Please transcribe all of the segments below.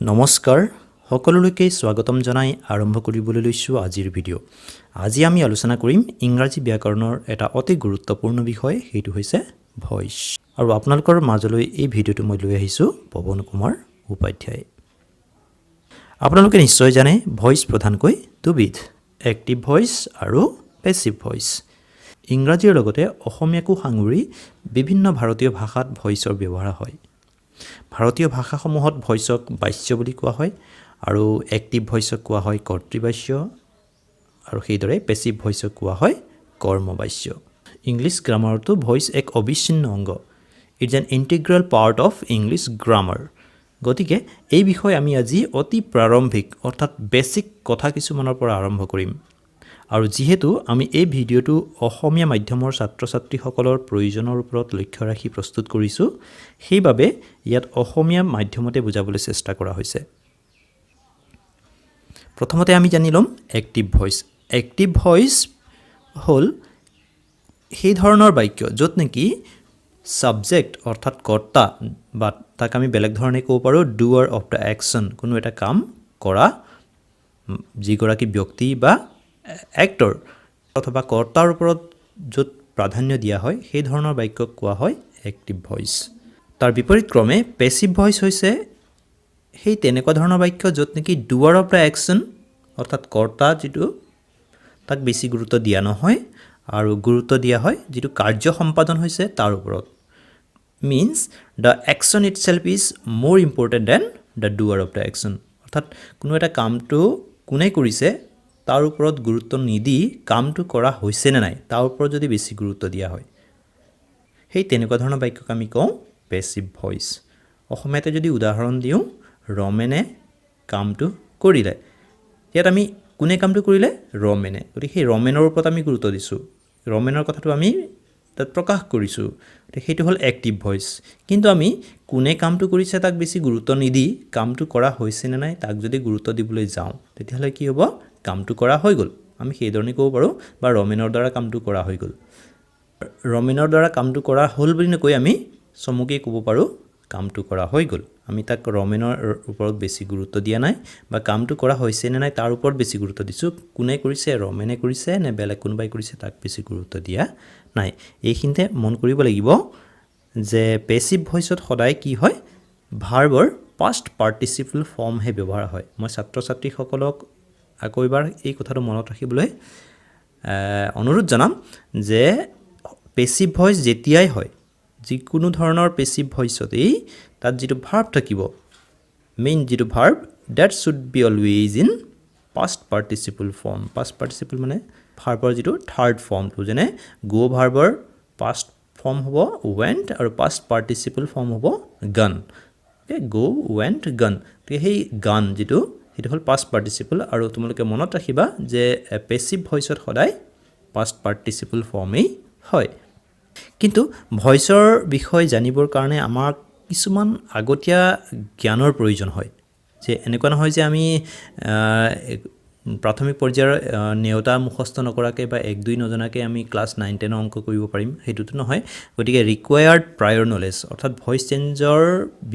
নমস্কাৰ সকলোলৈকে স্বাগতম জনাই আৰম্ভ কৰিবলৈ লৈছোঁ আজিৰ ভিডিঅ'। আজি আমি আলোচনা কৰিম ইংৰাজী ব্যাকৰণৰ এটা অতি গুৰুত্বপূৰ্ণ বিষয়, সেইটো হৈছে ভইচ। আৰু আপোনালোকৰ মাজলৈ এই ভিডিঅ'টো মই লৈ আহিছোঁ পৱন কুমাৰ উপাধ্যায়। আপোনালোকে নিশ্চয় জানে ভইচ প্ৰধানকৈ দুবিধ, এক্টিভ ভইচ আৰু পেছিভ ভইচ। ইংৰাজীৰ লগতে অসমীয়াকো সাঙুৰি বিভিন্ন ভাৰতীয় ভাষাত ভইচৰ ব্যৱহাৰ হয়। ভাৰতীয় ভাষাসমূহত ভইচক বাচ্য বুলি কোৱা হয় আৰু এক্টিভ ভইচক কোৱা হয় কৰ্তৃবাচ্য আৰু সেইদৰে পেছিভ ভইচক কোৱা হয় কৰ্মবাচ্য। ইংলিছ গ্ৰামাৰতো ভইচ এক অবিচ্ছিন্ন অংগ। It's an integral part of English grammar. গতিকে এই বিষয়ে আমি আজি অতি প্ৰাৰম্ভিক অৰ্থাৎ বেছিক কথা কিছুমানৰ পৰা আৰম্ভ কৰিম। আৰু যিহেতু আমি এই ভিডিঅ'টো অসমীয়া মাধ্যমৰ ছাত্ৰ ছাত্ৰীসকলৰ প্ৰয়োজনৰ ওপৰত লক্ষ্য ৰাখি প্ৰস্তুত কৰিছোঁ, সেইবাবে ইয়াত অসমীয়া মাধ্যমতে বুজাবলৈ চেষ্টা কৰা হৈছে। প্ৰথমতে আমি জানি ল'ম এক্টিভ ভইচ। এক্টিভ ভইচ হ'ল সেই ধৰণৰ বাক্য য'ত নেকি ছাবজেক্ট অৰ্থাৎ কৰ্তা, বা তাক আমি বেলেগ ধৰণে ক'ব পাৰোঁ ডুৱাৰ অফ দ্য একশ্যন, কোনো এটা কাম কৰা যিগৰাকী ব্যক্তি বা এক্টৰ অথবা কৰ্তাৰ ওপৰত য'ত প্ৰাধান্য দিয়া হয় সেই ধৰণৰ বাক্যক কোৱা হয় এক্টিভ ভইচ। তাৰ বিপৰীত ক্ৰমে পেছিভ ভইচ হৈছে সেই তেনেকুৱা ধৰণৰ বাক্য য'ত নেকি ডুৱাৰ অফ দ্য একশ্যন অৰ্থাৎ কৰ্তা যিটো তাক বেছি গুৰুত্ব দিয়া নহয় আৰু গুৰুত্ব দিয়া হয় যিটো কাৰ্য সম্পাদন হৈছে তাৰ ওপৰত। Means the action itself is more important than the doer of the action. অৰ্থাৎ কোনো এটা কামটো কোনে কৰিছে তাৰ ওপৰত গুৰুত্ব নিদি কামটো কৰা হৈছে নে নাই তাৰ ওপৰত যদি বেছি গুৰুত্ব দিয়া হয়, সেই তেনেকুৱা ধৰণৰ বাক্যক আমি কওঁ পেছিভ ভইচ। অসমীয়াতে যদি উদাহৰণ দিওঁ, ৰমেনে কামটো কৰিলে, ইয়াত আমি কোনে কামটো কৰিলে? ৰমেনে। গতিকে সেই ৰমেনৰ ওপৰত আমি গুৰুত্ব দিছোঁ, ৰমেনৰ কথাটো আমি তাত প্ৰকাশ কৰিছোঁ, গতিকে সেইটো হ'ল এক্টিভ ভইচ। কিন্তু আমি কোনে কামটো কৰিছে তাক বেছি গুৰুত্ব নিদি কামটো কৰা হৈছে নে নাই তাক যদি গুৰুত্ব দিবলৈ যাওঁ, তেতিয়াহ'লে কি হ'ব? কামটো কৰা হৈ গ'ল, আমি সেইধৰণে ক'ব পাৰোঁ, বা ৰমেনৰ দ্বাৰা কামটো কৰা হৈ গ'ল। ৰমেনৰ দ্বাৰা কামটো কৰা হ'ল বুলি নকৈ আমি চমুকৈ ক'ব পাৰোঁ কামটো কৰা হৈ গ'ল। আমি তাক ৰমেনৰ ওপৰত বেছি গুৰুত্ব দিয়া নাই, বা কামটো কৰা হৈছে নে নাই তাৰ ওপৰত বেছি গুৰুত্ব দিছোঁ। কোনে কৰিছে, ৰমেনে কৰিছে নে বেলেগ কোনোবাই কৰিছে তাক বেছি গুৰুত্ব দিয়া নাই। এইখিনিতে মন কৰিব লাগিব যে পেছিভ ভইচত সদায় কি হয়? ভাৰ্বৰ পাষ্ট পাৰ্টিচিপল ফৰ্মহে ব্যৱহাৰ হয়। মই ছাত্ৰ ছাত্ৰীসকলক আকৌ এবাৰ এই কথাটো মনত ৰাখিবলৈ অনুৰোধ জনাম যে পেছিভ ভইচ যেতিয়াই হয়, যিকোনো ধৰণৰ পেছিভ ভইচতেই তাত যিটো ভাৰ্ব থাকিব, মেইন যিটো verb, that should be always in past participle form. Past participle মানে ভাৰ্বৰ যিটো থাৰ্ড ফৰ্মটো, যেনে গ' ভাৰ্বৰ পাষ্ট ফৰ্ম হ'ব ৱেণ্ট আৰু পাষ্ট পাৰ্টিচিপল ফৰ্ম হ'ব গান। গ' ৱেণ্ট গান, গতিকে সেই গান যিটো সেইটো হ'ল পাষ্ট পাৰ্টিচিপল। আৰু তোমালোকে মনত ৰাখিবা যে পেছিভ ভইচত সদায় পাষ্ট পাৰ্টিচিপল ফৰ্মেই হয়। কিন্তু ভইচৰ বিষয়ে জানিবৰ কাৰণে আমাক কিছুমান আগতীয়া জ্ঞানৰ প্ৰয়োজন হয়। যে এনেকুৱা নহয় যে আমি প্ৰাথমিক পৰ্যায়ৰ নেওতা মুখস্থ নকৰাকৈ বা 1-2 নজনাকৈ আমি ক্লাছ 9-10 অংক কৰিব পাৰিম, সেইটোতো নহয়। গতিকে ৰিকুৱায়াৰ্ড প্ৰায়ৰ নলেজ অৰ্থাৎ ভইচ চেঞ্জৰ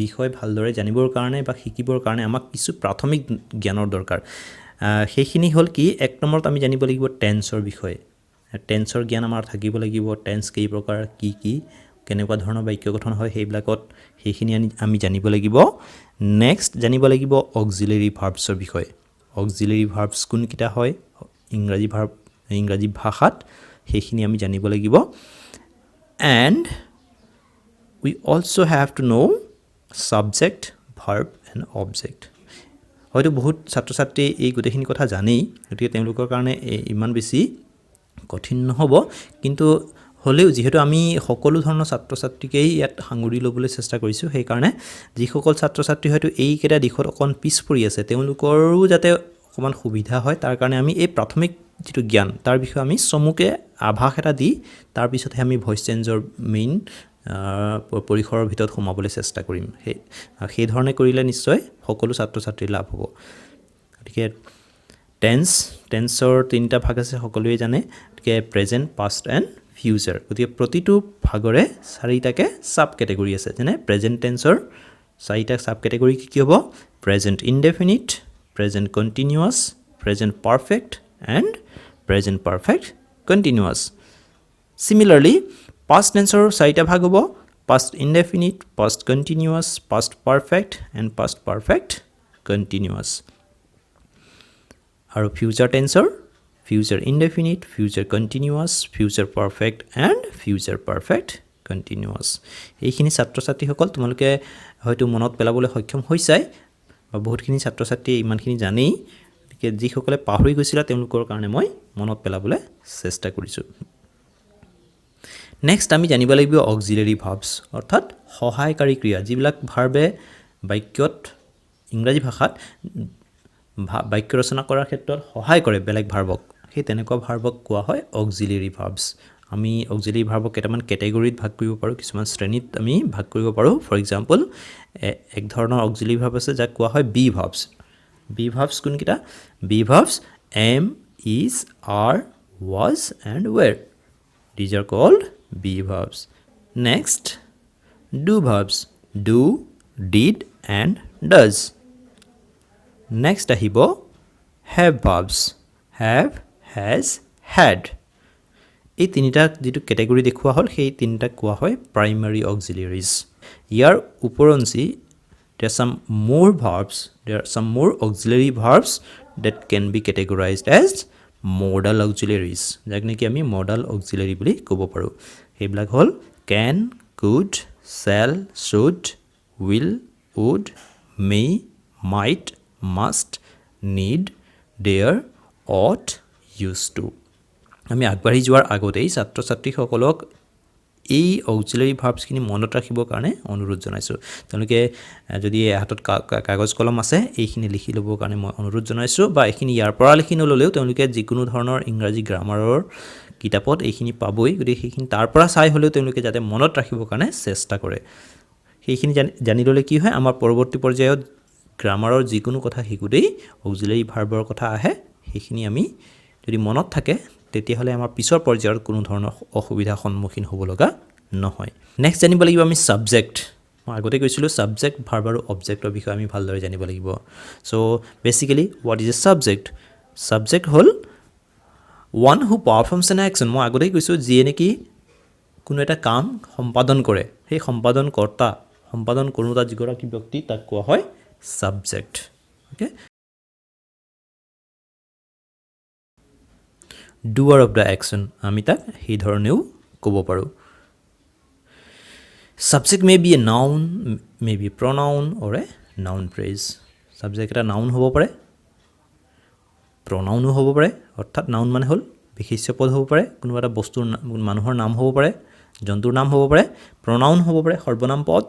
বিষয়ে ভালদৰে জানিবৰ কাৰণে বা শিকিবৰ কাৰণে আমাক কিছু প্ৰাথমিক জ্ঞানৰ দৰকাৰ। সেইখিনি হ'ল কি? 1 নম্বৰত আমি জানিব লাগিব টেন্সৰ বিষয়ে। টেন্সৰ জ্ঞান আমাৰ থাকিব লাগিব। টেন্স কেই প্ৰকাৰ, কি কেনেকুৱা ধৰণৰ বাক্য গঠন হয় সেইখিনি আমি জানিব লাগিব। নেক্সট জানিব লাগিব অক্সিলেৰী ভাৰ্বছৰ বিষয়ে। অক্সিলেৰী ভাৰ্বছ কোনকেইটা হয় ইংৰাজী ভাষাত, সেইখিনি আমি জানিব লাগিব। And we also' have to know' subject, verb and object. হয়তো বহুত ছাত্ৰ ছাত্ৰীয়ে এই গোটেইখিনি কথা জানেই, গতিকে তেওঁলোকৰ কাৰণে ইমান বেছি কঠিন নহ'ব। কিন্তু হ'লেও যিহেতু আমি সকলো ধৰণৰ ছাত্ৰ ছাত্ৰীকেই ইয়াত সাঙুৰি ল'বলৈ চেষ্টা কৰিছোঁ, সেইকাৰণে যিসকল ছাত্ৰ ছাত্ৰী হয়তো এইকেইটা দিশত অকণ পিছ পৰি আছে, তেওঁলোকৰো যাতে অকণমান সুবিধা হয় তাৰ কাৰণে আমি এই প্ৰাথমিক যিটো জ্ঞান তাৰ বিষয়ে আমি চমুকৈ আভাস এটা দি তাৰপিছতহে আমি ভইচ চেঞ্জৰ মেইন পৰিসৰৰ ভিতৰত সোমাবলৈ চেষ্টা কৰিম। সেইধৰণে কৰিলে নিশ্চয় সকলো ছাত্ৰ ছাত্ৰীৰ লাভ হ'ব। গতিকে টেন্সৰ 3টা ভাগ আছে, সকলোৱে জানে। গতিকে প্ৰেজেণ্ট, পাষ্ট এণ্ড ফিউচাৰ। গতিকে প্ৰতিটো ভাগৰে 4টাকৈ ছাব কেটেগৰী আছে। যেনে প্ৰেজেণ্ট টেন্সৰ চাৰিটা সাব ক্যাটেগৰি কি হ'ব present indefinite present continuous present perfect and present perfect continuous Similarly, past tense চাৰিটা ভাগ হ'ব past indefinite, past continuous, past perfect and past perfect continuous. আৰু future tense future indefinite, future continuous, future perfect and future perfect continuous. এইখিনি ছাত্ৰ-ছাত্ৰীসকল তোমালোকে হয়তো মনত পেলাবলৈ সক্ষম হৈছাই বা বহুতখিনি ছাত্ৰ-ছাত্ৰী ইমানখিনি জানেই গতিকে যিসকলে পাহৰি গৈছিল তেওঁলোকৰ কাৰণে মই মনত পেলাবলৈ চেষ্টা কৰিছোঁ নেক্সট আমি জানিব লাগিব অক্সিলাৰি ভাৰ্বছ অৰ্থাৎ সহায়কাৰী ক্ৰিয়া যিবিলাক ভাৰ্বে বাক্যত ইংৰাজী ভাষাত বাক্য ৰচনা কৰাৰ ক্ষেত্ৰত সহায় কৰে বেলেগ ভাৰ্বক সেই তেনেকুৱা ভাৰ্বক কোৱা হয় অক্সিলাৰি ভাৰ্বছ আমি অক্সিলাৰি ভাৰ্বক কেইটামান কেটেগৰীত ভাগ কৰিব পাৰোঁ কিছুমান শ্ৰেণীত আমি ভাগ কৰিব পাৰোঁ ফৰ এক্সাম্পল এক ধৰণৰ অক্সিলাৰি ভাৰ্ব আছে যাক কোৱা হয় বি ভাৰ্বছ কোনকেইটা be verbs am is are was and were these are called be verbs next do verbs do did and does next ahibo have verbs have has had এই তিনিটা যেটো ক্যাটেগৰি দেখুৱা হল সেই তিনিটা কোৱা হয় primary auxiliaries ইয়াৰ উপৰঞ্চি there are some more verbs there are some more auxiliary verbs that can be categorized as modal auxiliaries যাক নেকি আমি modal auxiliary বুলি ক'ব পাৰো সেইবিলাক হল can could shall should will would may might must need dare ought used to আমি আগবাঢ়ি যোৱাৰ আগতেই ছাত্ৰ-ছাত্ৰী সকলক এই অক্সিলাৰি ভাৰ্বছখিনি মনত ৰাখিবৰ কাৰণে অনুৰোধ জনাইছোঁ তেওঁলোকে যদি হাতত কাগজ কলম আছে এইখিনি লিখি ল'বৰ কাৰণে মই অনুৰোধ জনাইছোঁ বা এইখিনি ইয়াৰ পৰা লিখি নললেও তেওঁলোকে যিকোনো ধৰণৰ ইংৰাজী গ্ৰামাৰৰ কিতাপত এইখিনি পাবই গতিকে সেইখিনি তাৰ পৰা চাই হ'লেও তেওঁলোকে যাতে মনত ৰাখিবৰ কাৰণে চেষ্টা কৰে সেইখিনি জানি ল'লে কি হয় আমাৰ পৰৱৰ্তী পৰ্যায়ত গ্ৰামাৰৰ যিকোনো কথা শিকোতেই অক্সিলাৰি ভাৰ্বৰ কথা আহে সেইখিনি আমি যদি মনত থাকে তেতিয়াহলে আমাৰ পিছৰ পৰ্যায়ৰ কোনো ধৰণৰ অসুবিধা সন্মুখীন হ'ব লগা নহয় নেক্সট জানিব লাগিব আমি সাবজেক্ট মই আগতে কৈছিলো সাবজেক্ট ভাৰ্ব আৰু অবজেক্টৰ বিষয়ে আমি ভালদৰে জানিব লাগিব so basically what is a subject hall one who performs an action মই আগতে কৈছো যিয়ে নেকি কোনো এটা কাম সম্পাদন কৰে সেই সম্পাদন কৰোতা যিগৰাকী ব্যক্তি তাক কোৱা হয় subject okay doer of the action আমি তাক এই ধৰণেও ক'ব পাৰোঁ subject may be a noun may be a pronoun or a noun phrase subject এটা noun হ'ব পাৰে pronoun হ'ব পাৰে অৰ্থাৎ noun মানে হ'ল বিশেষ্য পদ হ'ব পাৰে কোনোবা এটা বস্তুৰ মানুহৰ নাম হ'ব পাৰে জন্তুৰ নাম হ'ব পাৰে pronoun হ'ব পাৰে সৰ্বনাম পদ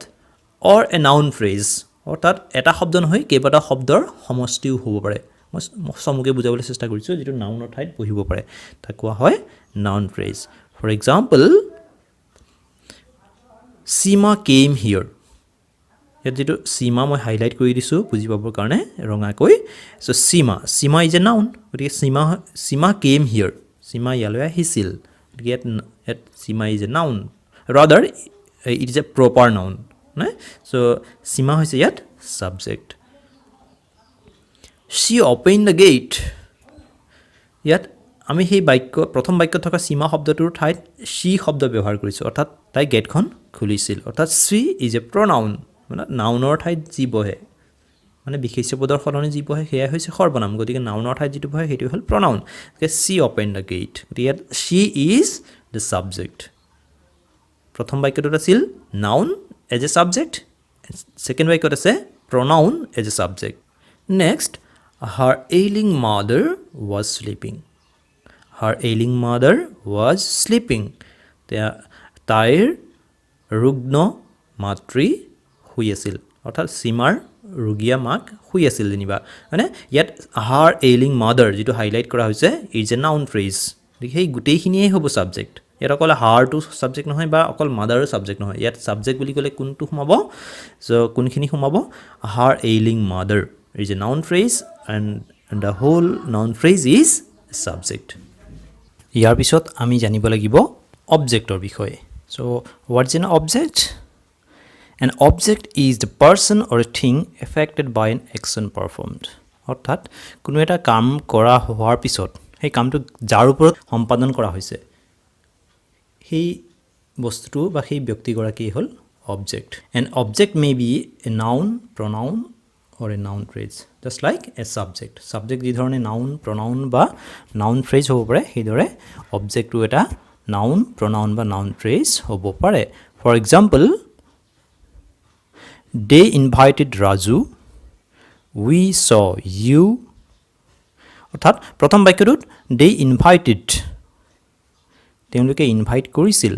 or a noun phrase অৰ্থাৎ এটা শব্দ নহয় কেইবাটা শব্দৰ সমষ্টিও হ'ব পাৰে মই সমুকে বুজাবলৈ চেষ্টা কৰিছো যেটো নাউনৰ ঠাইত বহিব পাৰে তাক কোৱা হয় noun phrase for example Sima came here ইয়াত যেটো Sima মই হাইলাইট কৰি দিছো বুজি পাবৰ কাৰণে ৰঙাকৈ so Sima is a noun গতিকে Sima came here Sima ইয়ালৈ আহিছিল গতিকে ইয়াত Sima is a noun rather it is a proper noun না সো Sima হৈছে ইয়াত subject She opened the gate ইয়াত আমি সেই প্ৰথম বাক্য থকা সীমা শব্দটোৰ ঠাইত she শব্দ ব্যৱহাৰ কৰিছো অৰ্থাৎ তাই গেটখন খুলিছিল অৰ্থাৎ she is a pronoun মানে নাউনৰ ঠাইত যি বহে মানে বিশেষ্য পদৰ সলনি যি বহে সেয়া হৈছে সৰ্বনাম গতিকে নাউনৰ ঠাইত যিটো বহে সেইটো হ'ল pronoun গতিকে she opened the gate গতিকে she is the subject প্ৰথম বাক্যটোত আছিল noun as a subject second বাক্যত আছে pronoun as a subject next her ailing mother was sleeping তাইৰ ৰুগ্ন মাতৃ শুই আছিল অৰ্থাৎ সীমাৰ ৰুগিয়া মাক শুই আছিল যেনিবা মানে ইয়াত her ailing mother যেটো হাইলাইট কৰা হৈছে is a noun phrase সেই গোটেইখিনিয়ে হ'ব সাবজেক্ট ইয়াত অকল her টো সাবজেক্ট নহয় বা অকল mother সাবজেক্ট নহয় ইয়াত সাবজেক্ট বুলি ক'লে কোনটো সোমাব সো কোনখিনি সোমাব her ailing mother is a noun phrase and the whole noun phrase is subject ইয়াৰ পিছত আমি জানিব লাগিব অবজেক্টৰ বিষয়ে so what's an object An object is the person or a thing affected by an action performed. অৰ্থাৎ কোনো এটা কাম কৰা হোৱাৰ পিছত সেই কামটো যাৰ ওপৰত সম্পাদন কৰা হৈছে সেই বস্তুটো বা সেই ব্যক্তিগৰাকী হ'ল object. An object may be a noun, pronoun or a noun phrase, just like a subject. Subject যি ধৰণে noun, pronoun বা noun phrase হ'ব পাৰে সেইদৰে objectটো এটা noun, pronoun বা noun phrase হ'ব পাৰে. For example, they invited Raju, we saw you. অৰ্থাৎ প্ৰথম বাক্যটোত they invited তেওঁলোকে ইনভাইট কৰিছিল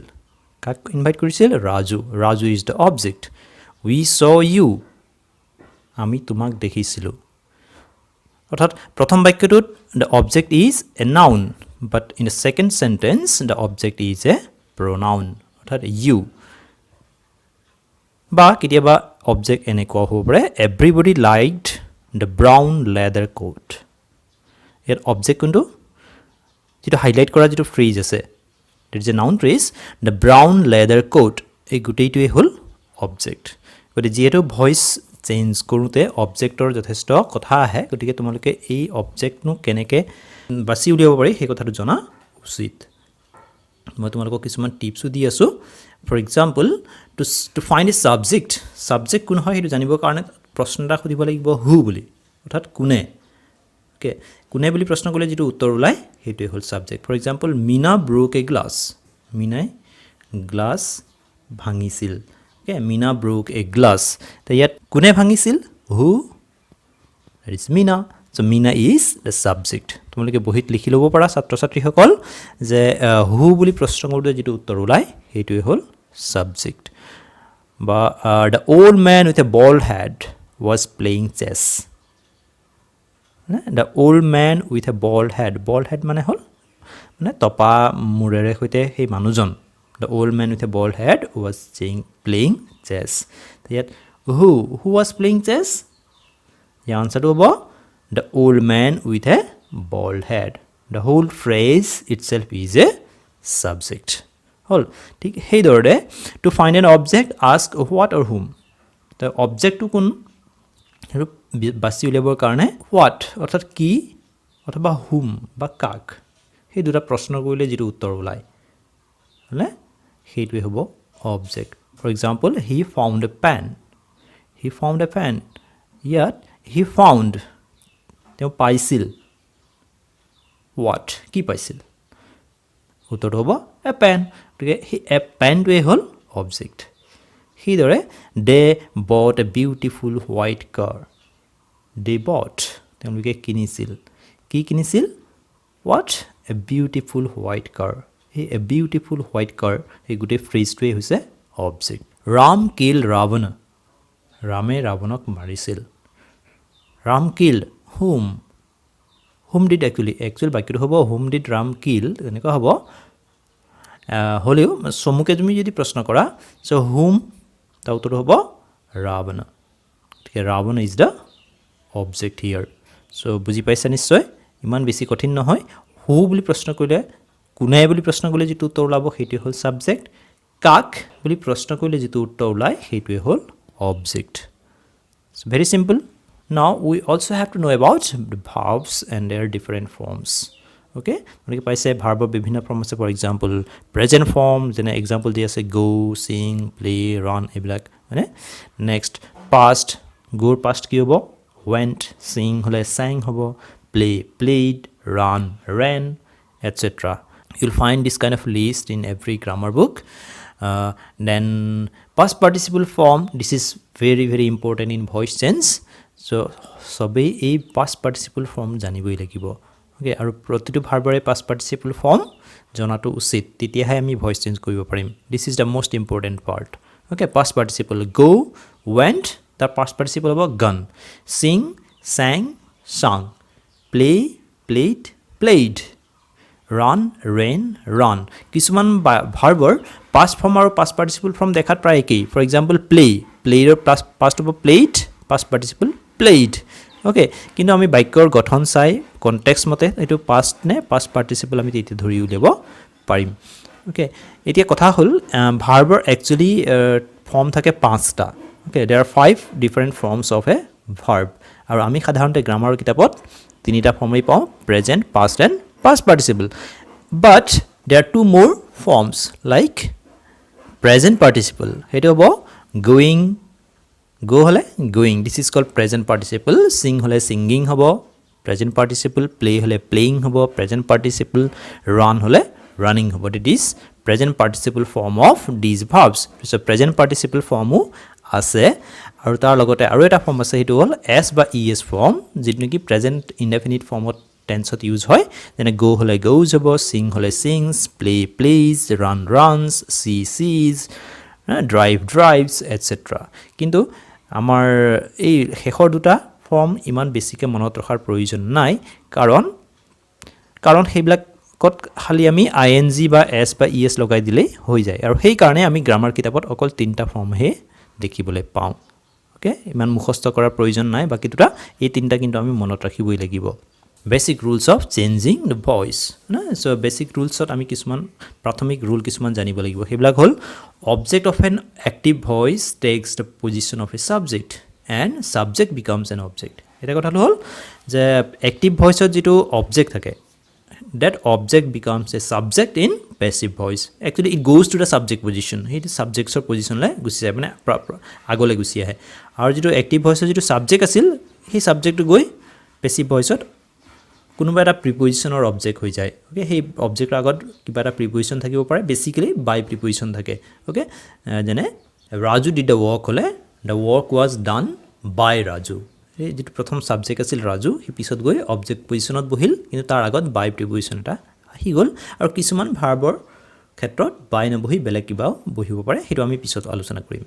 কাক ইনভাইট কৰিছিল Raju is the object we saw you আমি তোমাক দেখিছিলোঁ অৰ্থাৎ প্ৰথম বাক্যটোত the object is a noun but in the second sentence the object is a pronoun অৰ্থাৎ ইউ বা কেতিয়াবা অবজেক্ট এনেকুৱা হ'ব পাৰে everybody liked the brown leather coat ইয়াত অবজেক্ট কোনটো যিটো হাইলাইট কৰা যিটো ফ্ৰেজ আছে There is a noun phrase, the brown leather coat. এই গোটেইটোৱে হ'ল অবজেক্ট গতিকে যিহেতু ভইচ চেঞ্জ কৰোঁতে অবজেক্টৰ যথেষ্ট কথা আহে গতিকে তোমালোকে এই অবজেক্টনো কেনেকৈ বাছি উলিয়াব পাৰি সেই কথাটো জনা উচিত মই তোমালোকক কিছুমান টিপছো দি আছোঁ for example to find a subject কোন হয় সেইটো জানিবৰ কাৰণে প্ৰশ্ন এটা সুধিব লাগিব হু বুলি অৰ্থাৎ কোনে অ'কে কোনে বুলি প্ৰশ্ন কৰিলে যিটো উত্তৰ ওলায় সেইটোৱে হ'ল subject for example Mina broke a glass মিনাই গ্লাছ ভাঙিছিল okay Mina broke a glass তো ইয়াত কোনে ভাঙিছিল who that is Mina so' Mina is the subject তোমালোকে বহীত লিখি ল'ব পাৰা ছাত্ৰ ছাত্ৰীসকল যে হু বুলি প্ৰশ্ন কৰোঁতে যিটো উত্তৰ ওলায় সেইটোৱে হ'ল ছাবজেক্ট বা the old man with a bald head was playing chess the old man with a bald head মানে হ'ল মানে তপা মূৰেৰে সৈতে সেই মানুহজন the old man with a bald head was playing chess ইয়াত হু ৱাজ প্লেয়িং চেছ ইয়াৰ আনচাৰটো হ'ব the old man with a bald head the whole phrase itself is a subject হ'ল ঠিক সেইদৰে to find an object ask what or hmm the অবজেক্টটো কোন সেইটো বাছি উলিয়াবৰ কাৰণে হোৱাট অৰ্থাৎ কি অথবা হুম বা কাক সেই দুটা প্ৰশ্ন কৰিলে যিটো উত্তৰ ওলায় হ'লে সেইটোৱে হ'ব object for example he found a pen ইয়াত হি ফাউণ্ড তেওঁ পাইছিল হোৱাট কি পাইছিল উত্তৰটো হ'ব এ পেন গতিকে সেই এ পেনটোৱে হ'ল অবজেক্ট সেইদৰে দে বট এ বিউটিফুল হোৱাইট কাৰ তেওঁলোকে কিনিছিল কি কিনিছিল হোৱাট এ বিউটিফুল হোৱাইট কাৰ সেই এ বিউটিফুল হোৱাইট কাৰ সেই গোটেই ফ্ৰেজটোৱে হৈছে অবজেক্ট ৰাম কিল ৰামে ৰাৱণক মাৰিছিল ৰাম কিল হুম ডিড একচুৱেল বাক্যটো হ'ব হুম ডিড ৰাম কিল তেনেকুৱা হ'ব হ'লেও চমুকে তুমি যদি প্ৰশ্ন কৰা চ' হুম তাৰ উত্তৰটো হ'ব ৰাৱণ গতিকে ৰাৱণ ইজ দ্য অবজেক্ট হিয়াৰ চ' বুজি পাইছা নিশ্চয় ইমান বেছি কঠিন নহয় হু বুলি প্ৰশ্ন কৰিলে কোনে বুলি প্ৰশ্ন কৰিলে যিটো উত্তৰ ওলাব সেইটোৱে হ'ল ছাবজেক্ট কাক বুলি প্ৰশ্ন কৰিলে যিটো উত্তৰ ওলায় সেইটোৱে হ'ল object so' very simple now we also' have to know' about the verbs and their different forms okay গতিকে পাইছে ভাৰ্বৰ বিভিন্ন ফৰ্ম আছে ফৰ এক্সাম্পল প্ৰেজেণ্ট ফৰ্ম যেনে এক্সাম্পল দি আছে গ' ছিং প্লে ৰান এইবিলাক হয়নে নেক্সট পাষ্ট গ'ৰ পাষ্ট কি হ'ব ৱেণ্ট ছিং হ'লে sang হ'ব play played run ran etc. You'll find this kind of list in every grammar book. Then past participle form, this is very very important in voice tense. So সবেই এই past participle form জানিবই লাগিব okay আৰু প্ৰতিটো ভাৰ্বৰে past participle form জনাটো উচিত তেতিয়াহে আমি voice change কৰিব পাৰিম this is the most important part okay past participle go went তাৰ past participle হ'ব gone sing sang sung play played played run ran run কিছুমান ভাৰ্বৰ past form আৰু past participle form দেখাত প্ৰায় একেই for example play played past হ'ব played past participle played okay কিন্তু আমি বাক্যৰ গঠন চাই কনটেক্সট মতে এটো past নে past participle আমি তেতিয়া ধৰি উলিয়াব পাৰিম okay এতিয়া কথা হ'ল ভাৰ্বৰ একচুয়ালি ফৰ্ম থাকে 5টা okay there are 5 different forms of a verb আৰু আমি সাধাৰণতে গ্ৰামাৰৰ কিতাপত তিনিটা ফৰ্মই পাওঁ present past and past participle but there are 2 more forms like present participle হেতু হ'ব going go হলে going this is called present participle sing হলে singing হ'ব present participle play হলে playing হ'ব present participle run hole running হ'ব it is present participle form of these verbs so present participle form আছে আৰু তাৰ লগতে আৰু এটা ফৰ্ম আছে হেতু হল s বা es form যেটো নেকি present indefinite formত টেন্সত ইউজ হয় যেনে go হলে goes হ'ব sing হলে sings play plays run runs see sees drive drives etc কিন্তু আমাৰ এই শেষৰ দুটা ফৰ্ম ইমান বেছিকে মনত ৰখাৰ প্ৰয়োজন নাই কাৰণ সেইবিলাকত খালি আমি ing বা s বা es লগাই দিলে হৈ যায় আৰু সেই কাৰণে আমি গ্ৰামাৰ কিতাপত অকল তিনটা ফৰ্ম হে দেখিবলৈ পাওঁ ওকে ইমান মুখস্থ কৰাৰ প্ৰয়োজন নাই বাকি দুটা এই তিনটা কিন্তু আমি মনত ৰাখিবই লাগিব basic rules of changing the voice na so basic rules ot ami kisman prathomik rule kisman janibo lagibo heblak hol object of an active voice takes the position of a subject and subject becomes an object eta kotha hol je active voice ot jitu object thake that object becomes a subject in passive voice actually it goes to the subject position it is subjects or position la gusi jay mane agole gusi ahe aru jitu active voice jitu subject asil he subject to goi passive voice ot কোনোবা এটা প্ৰিপজিশনৰ object হৈ যায় okay সেই অবজেক্টৰ আগত কিবা এটা প্ৰিপজিশন থাকিব পাৰে বেসিক্যালি বাই প্ৰিপজিশন থাকে ওকে যেনে ৰাজু ডিড দ্য ওয়াৰ্ক হলে the work was done by Raju এই যেটো প্ৰথম সাবজেক্ট আছিল ৰাজু হি পিছত গৈ অবজেক্ট পজিশনত বহিল কিন্তু তাৰ আগত বাই প্ৰিপজিশন এটা আহি গল আৰু কিছুমান ভাৰ্বৰ ক্ষেত্ৰত বাই নবহি বেলেগ কিবাও বহিব পাৰে হেতু আমি পিছত আলোচনা কৰিম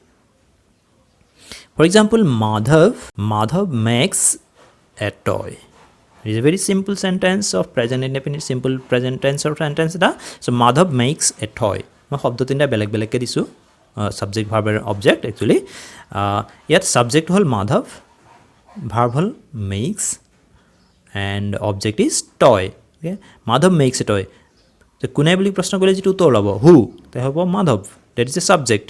for example Madhav makes a toy It is a very simple sentence of present indefinite simple present tense or sentence da so Madhav makes a toy ma shobdo tinda beleg ke disu subject verb and object actually yet subject hol Madhav verb hol makes and object is toy okay Madhav makes a toy so kunai boli proshno kole jitu uttor labo who te hobo Madhav that is the subject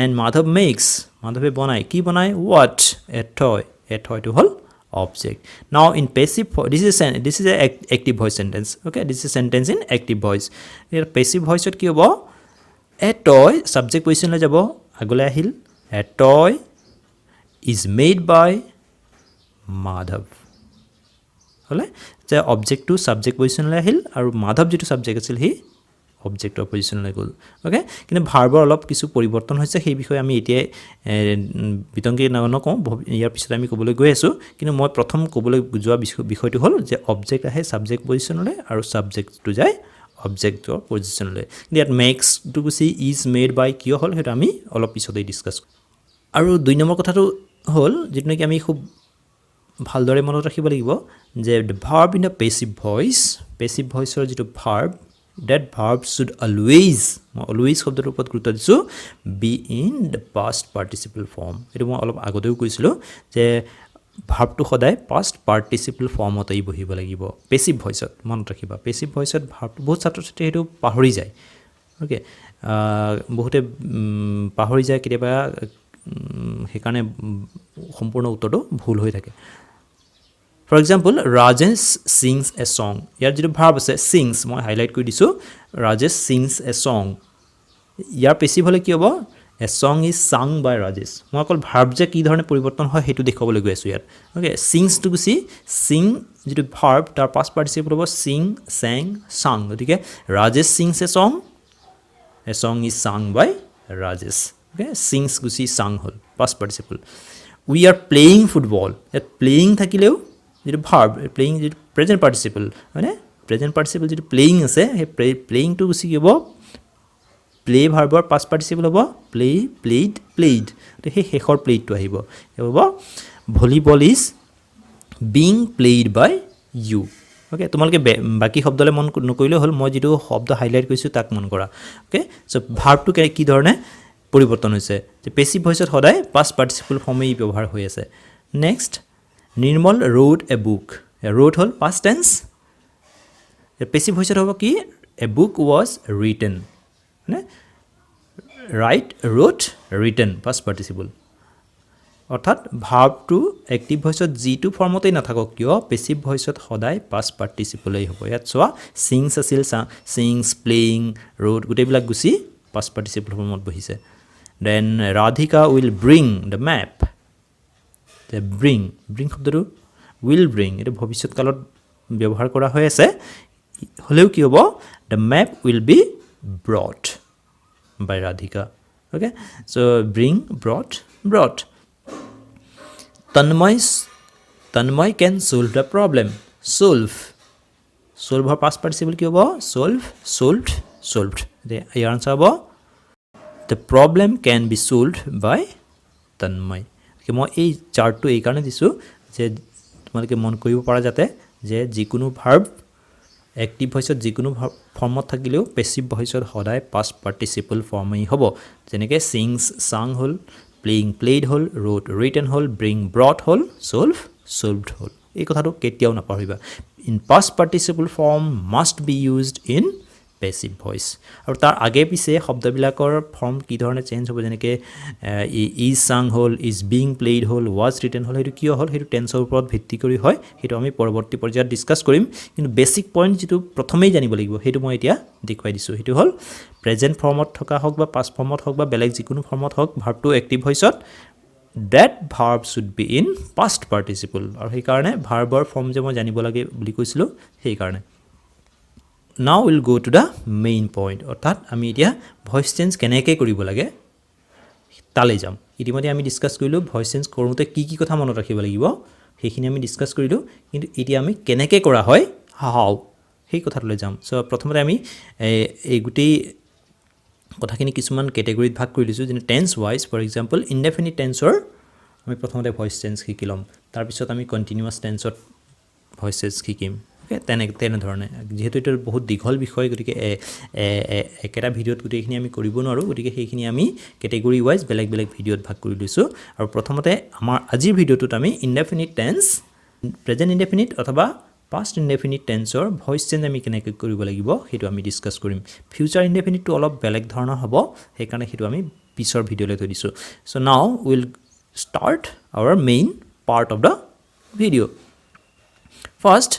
and Madhav makes Madhav banai ki banai what a toy to hol object now in passive this is a active voice sentence okay this is a sentence in active voice here passive voice ot ki hobo a toy subject position la jabo agole ahil a toy is made by Madhav hole the object to subject position la ahil aru Madhav jitu subject asil hi object or position la gol okay কিন্তু ভাৰ্বৰ অলপ কিছু পৰিৱৰ্তন হৈছে সেই বিষয়ে আমি এতিয়া বিতংকে নকওঁ ইয়াৰ পিছত আমি ক'বলৈ গৈ আছো কিন্তু মই প্ৰথম ক'বলৈ যোৱা বিষয়টো হ'ল যে অবজেক্ট আহে সাবজেক্ট পজিশনলে আৰু সাবজেক্ট টু যায় অবজেক্টৰ পজিশনলে ইয়াত মেক্স টু গুছি ইজ মেড বাই কিয় হ'ল হেতু আমি অলপ পিছতে ডিসকাস আৰু দুই নম্বৰ কথাটো হ'ল যেটো নেকি আমি খুব ভালদৰে মনত ৰাখিব লাগিব যে ভাৰ্ব ইন আ পেসিভ ভয়েসৰ যেটো verb that verb should always শব্দৰ ওপৰত গুৰুত্ব দিছো be in the past participle form এটো মই অলপ আগতেও কৈছিলো যে ভাৰ্বটো সদায় past participle formতই বহিব লাগিব পেসিভ ভয়েসত মনত ৰাখিবা পেসিভ ভয়েসত ভাৰ্বটো বহুত ছাত্ৰ-ছাত্ৰী হেতু পাহৰি যায় ওকে বহুতে পাহৰি যায় কেতিয়াবা হেকাৰণে সম্পূৰ্ণ উত্তৰটো ভুল হৈ থাকে For example, Rajesh sings a song. Yar jitu verb ase sings moi highlight koi disu. Rajesh sings a song. Yar passive hole ki hobo? A song is sung by Rajesh. Moi akol verb je ki dhorone poriborton hoy hetu dekhobole goi asu yar. Okay, sings to gusi sing jitu verb tar past participle hobo sing, sang, sung. Okay, Rajesh sings a song. A song is sung by Rajesh. Okay, sings gusi sung hol past participle. We are playing football. That playing thakileu যেটো verb playing যেটো present participle মানে present participle যেটো playing আছে হে playing টু গুছি গব play ভাৰ্বৰ পাস্ট পাৰ্টিসিপল হ'ব প্লে প্লেড তে হে শেষৰ প্লেড টু আহিব হ'ব volleyball is being played by you okay তোমালকে বাকি শব্দলে মন নকৰিলে হল মই যেটো শব্দ হাইলাইট কৰিছো তাক মন কৰা ওকে সো ভাৰ্বটো কি ধৰণে পৰিৱৰ্তন হৈছে যে পেসিভ ভয়েসত সদায় পাস্ট পাৰ্টিসিপল ফৰ্মেই ব্যৱহাৰ হৈ আছে next Nirmal wrote a book. A wrote hol past tense. A passive voice hobo ki a book was written. Write, wrote written past participle অৰ্থাৎ ভাৰ্বটো এক্টিভ ভইচত যিটো ফৰ্মতেই নাথাকক কিয় পেছিভ ভইচত সদায় পাষ্ট পাৰ্টিচিপলেই হ'ব ইয়াত চোৱা সিংছ আছিল সিংছ প্লেইং ৰোড গোটেইবিলাক গুচি পাষ্ট পাৰ্টিচিপল ফৰ্মত বহিছে then Radhika will bring the map the bring শব্দটো উইল ব্ৰিং এটা ভৱিষ্যত কালত ব্যৱহাৰ কৰা হৈ আছে হলেও কি হ'ব the map will be brought by Radhika okay so bring brought Tanmoy can solve the problem. Solve our past participle ki hobo? Solved. The answer hobo? The problem can be solved by Tanmoy. Okay, moi ei chart to ei karone disu je tomaloke mon koribo para jate je jikono verb active voice ot jikono formot thakileo passive voice ot hodai past participle form ei hobo jeneke sings sang hol playing played hol wrote written hol bring brought hol solved hol এই কথাটো কেতিয়াও নাপাহৰিবা in past participle form must be used in passive voice আৰু তাৰ আগে পিছে শব্দবিলাকৰ form কি ধৰণে চেঞ্জ হ'ব যেনেকৈ is sung hall is being played hall was written হল হেতু কিয় হল হেতু টেন্সৰ ওপৰত ভিত্তি কৰি হয় হেতু আমি পৰৱৰ্তী পৰ্যায়ত ডিসকাস কৰিম কিন্তু বেসিক পইণ্ট যেটো প্ৰথমেই জানিব লাগিব হেতু মই এতিয়া দেখুৱাই দিছো হেতু হল প্ৰেজেন্ট ফৰ্মত থকা হওক বা পাষ্ট ফৰ্মত হওক বা বেলেগ যিকোনো ফৰ্মত হওক ভাৰ্বটো active ভইচত that verb should be in past participle আৰু সেই কাৰণে ভাৰ্বৰ ফৰ্ম যে মই জানিব লাগে বুলি কৈছিলো সেই কাৰণে now we'll go to the main point অৰ্থাৎ আমি এতিয়া ভয়েস চেঞ্জ কেনেকৈ কৰিব লাগে তালে যাম ইতিমধ্যে আমি ডিসকাস কৰিলো ভয়েস চেঞ্জ কৰোতে কি কি কথা মনত ৰাখিব লাগিব সেইখিনি আমি ডিসকাস কৰিলো কিন্তু এতিয়া আমি কেনেকৈ কৰা হয় হাউ সেই কথালৈ যাম সো প্ৰথমতে আমি এই গুটি কথাখিনি কিছুমান ক্যাটাগৰীত ভাগ কৰি দিছো যেনে tense wise for example indefinite টেন্সৰ আমি প্ৰথমতে ভয়েস চেঞ্জ শিকিলম তাৰ পিছত আমি কন্টিনিউয়াস টেন্সত ভয়েস চেঞ্জ শিকিম ওকে তেনে ধৰণে যেহেতু এটা বহুত দীঘল বিষয় গতিকে একেটা ভিডিওত গোটেইখিনি আমি কৰিব নোৱাৰো গতিকে সেইখিনি আমি ক্যাটাগৰী ওয়াইজ বেলেগ বেলেগ ভিডিওত ভাগ কৰি দিছো আৰু প্ৰথমতে আমাৰ আজিৰ ভিডিওটোত আমি ইনডেফিনিট টেন্স প্ৰেজেন্ট ইনডেফিনিট অথবা past indefinite tenseৰ ভয়েস চেঞ্জ আমি কেনেকৈ কৰিব লাগিব হেতু আমি ডিসকাস কৰিম ফিউচাৰ ইনডেফিনিট টু অলপ বেলেগ ধৰণৰ হ'ব হেকাৰণে হেতু আমি পিছৰ ভিডিওলৈ থৈ দিছো so now will start our main part of the video first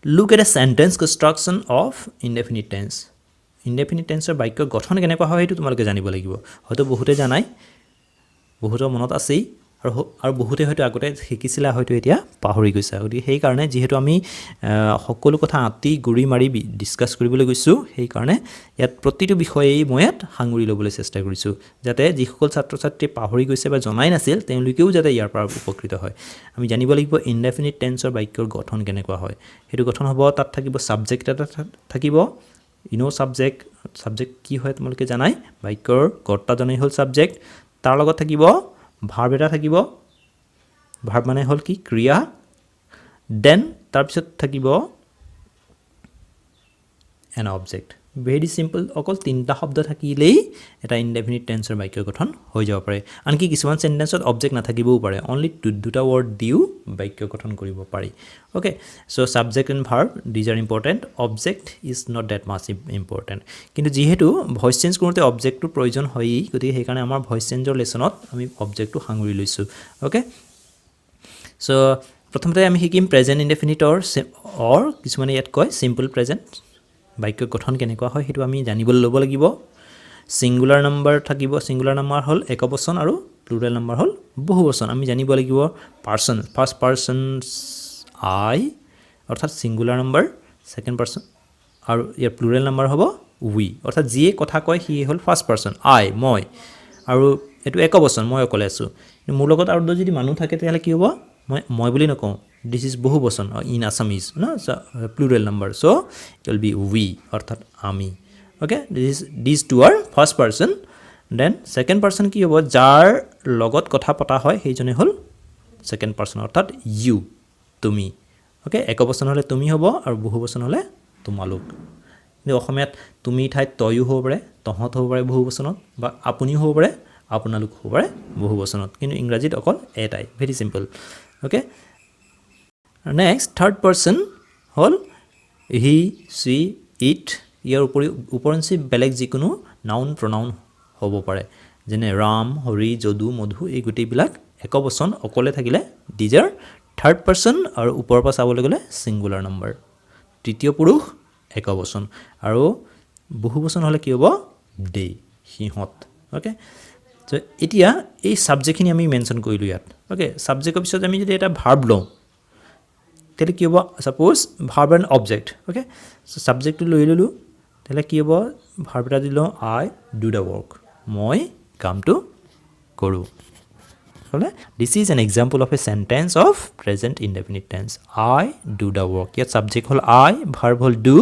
look at a sentence construction of indefinite tense indefinite tense ৰ বাক্য গঠন কেনেকৈ হয় হেতু তোমালোকে জানিব লাগিব হয়তো বহুতে জানাই বহুতৰ মনত আছেই আৰু বহুতে হয়তো আগতে শিকিছিলা হয়তো এতিয়া পাহৰি গৈছা গতিকে সেই কাৰণে যেহেতু আমি সকলো কথা আতি গুৰি মাৰি ডিসকাস কৰিবলৈ গৈছো সেই কাৰণে ইয়াত প্ৰতিটো বিষয়েই মই ইয়াত সাঙুৰি ল'বলৈ চেষ্টা কৰিছো যাতে যিসকল ছাত্ৰ-ছাত্ৰী পাহৰি গৈছে বা জনাই নাছিল তেওঁলোকেও যাতে ইয়াৰ পৰা উপকৃত হয় আমি জানিব লাগিব ইনডেফিনিট টেন্সৰ বাক্যৰ গঠন কেনেকুৱা হয় হেতু গঠন হ'ব তাত থাকিব সাবজেক্ট এটা থাকিব ইনো সাবজেক্ট কি হয় তোমালোকে জানাই বাক্যৰ কৰ্তাজনেই হল সাবজেক্ট তাৰ লগত থাকিব ভাৰ্ব এটা থাকিব ভাৰ্ব মানে হল কি ক্ৰিয়া দেন তাৰ পিছত থাকিব an object very simple অকল তিনটা শব্দ থাকিলেই এটা ইনডেফিনিট টেন্সৰ বাক্য গঠন হৈ যাব পাৰে আনকি কিছুমান সেন্টেন্সত অবজেক্ট নাথাকিবও পাৰে অনলি দুটা ওয়াৰ্ড দিও বাক্য গঠন কৰিব পাৰি okay so subject and verb these are important object is not that much important কিন্তু যেহেতু ভয়েস চেঞ্জ কৰোতে অবজেক্টৰ প্ৰয়োজন হয়ই গতিকে সেই কাৰণে আমাৰ ভয়েস চেঞ্জৰ লেসনত আমি অবজেক্টটো সাঙুৰি লৈছো ওকে সো প্ৰথমতে আমি শিকিম প্ৰেজেন্ট ইনডেফিনিট অৰ কিছুমানে ইয়াত কয় সিম্পল প্ৰেজেন্ট বাক্য গঠন কেনেকুৱা হয় হেতু আমি জানিবলৈ ল'ব লাগিব সিঙ্গুলাৰ নাম্বাৰ থাকিব সিঙ্গুলাৰ নাম্বাৰ হল একবচন আৰু প্লুৰাল নাম্বাৰ হল বহুবচন আমি জানিব লাগিব পাৰসন ফাৰ্স্ট পাৰসন আই অৰ্থাৎ সিঙ্গুলাৰ নাম্বাৰ সেকেন্ড পাৰসন আৰু ইয়াৰ প্লুৰাল নাম্বাৰ হ'ব উই অৰ্থাৎ যিয়ে কথা কয় হি হল ফাৰ্স্ট পাৰসন আই মই আৰু এটো একবচন মই অকলে আছো মোৰ লগত আৰু যদি মানুহ থাকে তেতিয়ালে কি হ'ব মই বুলি নকওঁ this is বহুবচন in Assamese no so plural number so it will be we অর্থাৎ আমি okay these two are first person then second person কি হ'ব যাৰ লগত কথা পতা হয় সেইজনে হল second person অৰ্থাৎ you তুমি okay একবচন হলে তুমি হ'ব আৰু বহুবচন হলে তোমালোক কিন্তু অসমীয়াত তুমি ঠাইত তয়ো হ'ব পাৰে তহত হ'ব পাৰে বহুবচনত বা আপুনি হ'ব পাৰে আপোনালোক হ'ব পাৰে বহুবচনত কিন্তু ইংৰাজীত অকল এটাই very simple okay next third person hall he she it ইয়াৰ উপৰিঞ্চি বেলেগ যিকোনো নাউন প্ৰনাউন হ'ব পাৰে যেনে ৰাম হৰি যদু মধু এই গোটেইবিলাক একবচন অকলে থাকিলে these are third person আৰু ওপৰৰ পৰা চাবলৈ গ'লে singular number তৃতীয় পুৰুষ একবচন আৰু বহুবচন হলে কি হ'ব they সিহঁত ওকে সো এতিয়া এই সাবজেক্ট খিনি আমি মেনশন কৰিলো ইয়াত ওকে সাবজেক্টৰ পিছত আমি যদি এটা ভার্ব লওঁ তেলে কি হ'ব suppose verb and object okay so সাবজেক্টটো লৈ ললো তেলে কি হ'ব ভার্ব এটা দিলো I do the work মই কামটো কৰো হলে this is an example of a sentence of present indefinite tense I do the work ইয়াত subject hall I verb hall do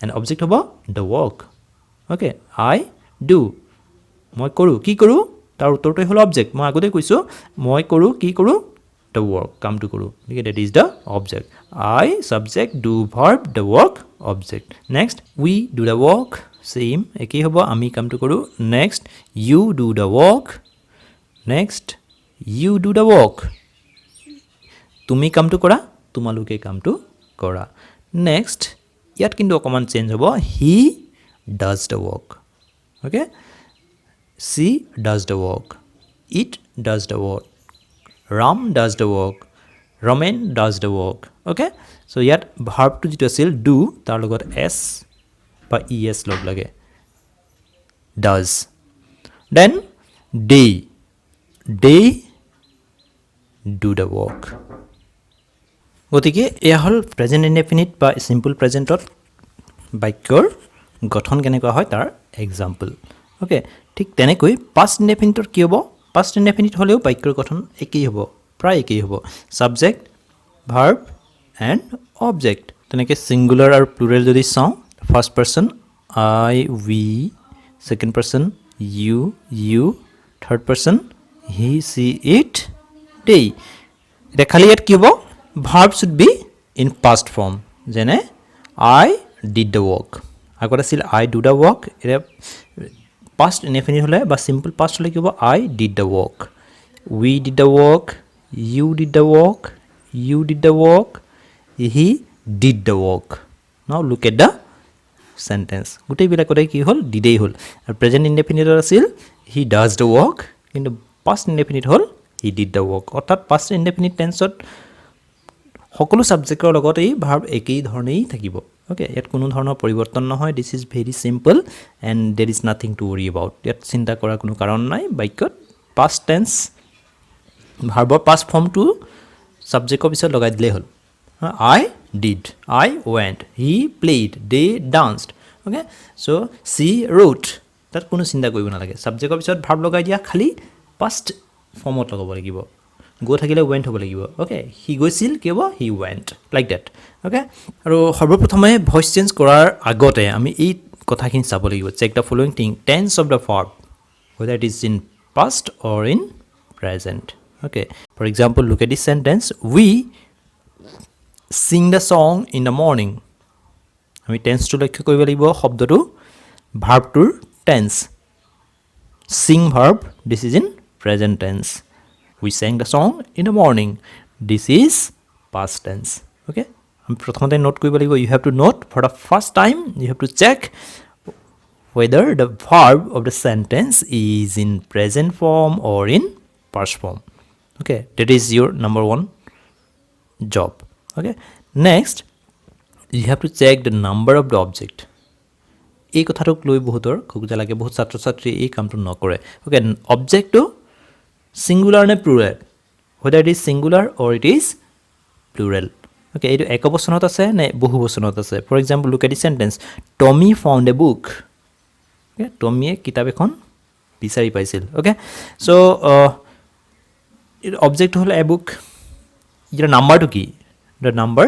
and object হ'ব the work okay I do মই কৰো কি কৰো তাৰ উত্তৰটো হল অবজেক্ট মই আগতে কৈছো মই কৰো কি কৰো the work কামটো কৰো okay that is the object I subject do verb the work object next we do the work same একই হ'ব আমি কামটো কৰো next you do the work next you do the work তুমি কামটো কৰা তোমালোকে কামটো কৰা next ইয়াত কিন্তু অকমান চেঞ্জ হ'ব he does the work okay she does the work it does the work ram does the work ramen does the work okay so yet verb to jitu asil do tar logot s ba es log lage does then they do the work গতিকে এয়া হল present indefinite বা simple প্ৰেজেন্টত বাক্যৰ গঠন কেনেকুৱা হয় তাৰ example okay ঠিক তেনেকৈ পাষ্ট ইনডেফিনিটৰ কি হ'ব পাষ্ট ইনডেফিনিট হলেও বাক্যৰ গঠন একই হ'ব প্ৰায় একই হ'ব সাবজেক্ট ভাৰ্ব এন্ড অবজেক্ট তেনেকৈ সিঙ্গুলাৰ আৰু প্লুৰেল যদি চাওঁ first person I we second person you third person he she it they এটা খালি ইয়াত কি হ'ব verb should be in past form যেনে I did the work আগত আছিল I do the work এটা past indefinite হলে বা simple past হলে কি হ'ব I did the work we did the work you did the work you did the work he did the work now look at the sentence গোটেই বিলাকতে কি হল ডিডেই হল আৰু present indefinite আছিল he does the work কিন্তু past indefinite hall he did the work অৰ্থাৎ past indefinite tenseত সকলো সাবজেক্টৰ লগত এই verb একই ধৰণেই থাকিব ওকে ইয়াত কোনো ধৰণৰ পৰিৱৰ্তন নহয় this is very simple and there is nothing to worry about ইয়াত চিন্তা কৰাৰ কোনো কাৰণ নাই বাক্যত past tense ভাৰ্বৰ past form টো সাবজেক্টৰ পিছত লগাই দিলে হল I did I went he played they danced okay so she wrote তাত কোনো চিন্তা কৰিব নালাগে সাবজেক্টৰ পিছত ভাৰ্ব লগাই দিয়া খালি past ফৰ্মত লগাব লাগিব go থাকিলে went হ'ব লাগিব okay he গৈছিল কি হ'ব he went like that okay আৰু সৰ্বপ্ৰথমে ভয়েস চেঞ্জ কৰাৰ আগতে আমি এই কথাখিনি চাব লাগিব check the following thing tense of the verb whether it is in past or in present okay for example look at this sentence we sing the song in the morning আমি tense to লক্ষ্য কৰিব লাগিব শব্দটো verb টোৰ tense sing verb this is in present tense we sang the song in the morning this is past tense okay আমি প্ৰথমতে note কৰিব লাগিব you have to note for the first time you have to check whether the verb of the sentence is in present form or in past form okay that is your number one job okay next you have to check the number of the object এই কথাটোক লৈ বহুতৰ খুজা লাগে বহুত ছাত্ৰ ছাত্ৰী এই কামটো নকৰে okay object to singular নে plural whether it is singular or it is plural okay এইটো একবচনত আছে নে বহুবচনত আছে for example look at the sentence Tommy found a book okay Tommy কিতাপ এখন বিচাৰি পাইছিল okay so object hall a book ইয়াৰ নাম্বাৰটো কি the number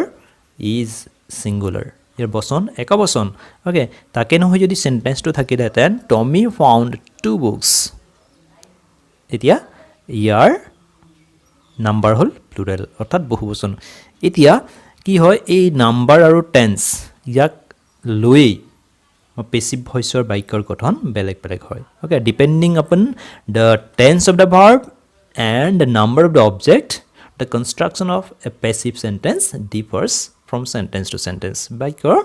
is singular ইয়াৰ বচন একবচন okay তাকে নহয় যদি সেন্টেন্সটো থাকিলে তেন Tommy found two books এতিয়া ইয়াৰ নাম্বাৰ হল প্লুৰাল অৰ্থাৎ বহুবচন এতিয়া কি হয় এই নাম্বাৰ আৰু টেন্স ইয়াক লৈ পেসিভ ভয়েসৰ বাক্যৰ গঠন বেলেগ বেলেগ হয় ওকে ডিপেন্ডিং আপন the tense of the verb and the number of the object the construction of a passive sentence differs from sentence to sentence বাক্যৰ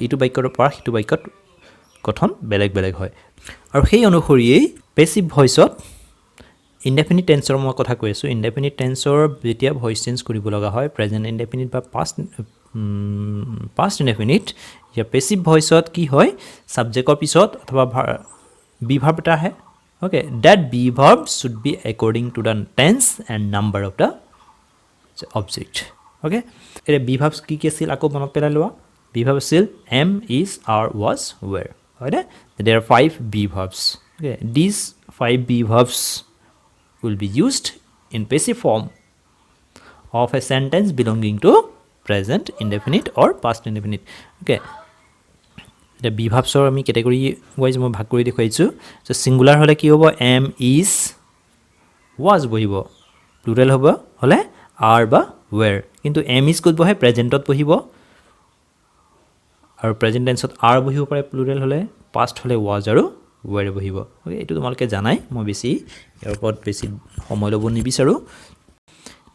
ইটো বাক্যৰ পৰা ইটো বাক্যত গঠন বেলেগ বেলেগ হয় আৰু সেই অনুসৰিয়ে পেসিভ ভয়েসত ইনডেফিনিট টেন্সৰ মই কথা কৈ আছোঁ ইনডেফিনিট টেন্সৰ যেতিয়া ভয়েস চেঞ্জ কৰিব লগা হয় প্ৰেজেন্ট ইনডেফিনিট বা পাষ্ট ইনডেফিনিট या পেসিভ ভয়েসত কি হয় সাবজেক্টৰ পিছত অথবা বি ভাৰ্ব এটা আহে okay that be verb should be according to the tense and number of the object okay এতিয়া বি ভাৰ্বছ কি কি আছিল আকৌ মনত পেলাই লোৱা বি ভাৰ্ব আছিল am is are was were হয়নে there are 5 be verbs okay these 5 be verbs will be used in passive form of a sentence belonging to present indefinite or past indefinite okay the be verbs or ami category wise মই ভাগ কৰি দেখাইছো so singular হলে কি হ'ব am is was বহিব plural হ'ব হলে are বা were কিন্তু am is কত বহে প্ৰেজেন্টত বহিব আৰু প্ৰেজেন্ট টেন্সত are বহিব পাৰে plural হলে past হলে was আৰু were বহিব okay এটো তোমালকে জানাই মই বেছি ইয়াৰ ওপৰত বেছি সময় লব নিবিচাৰো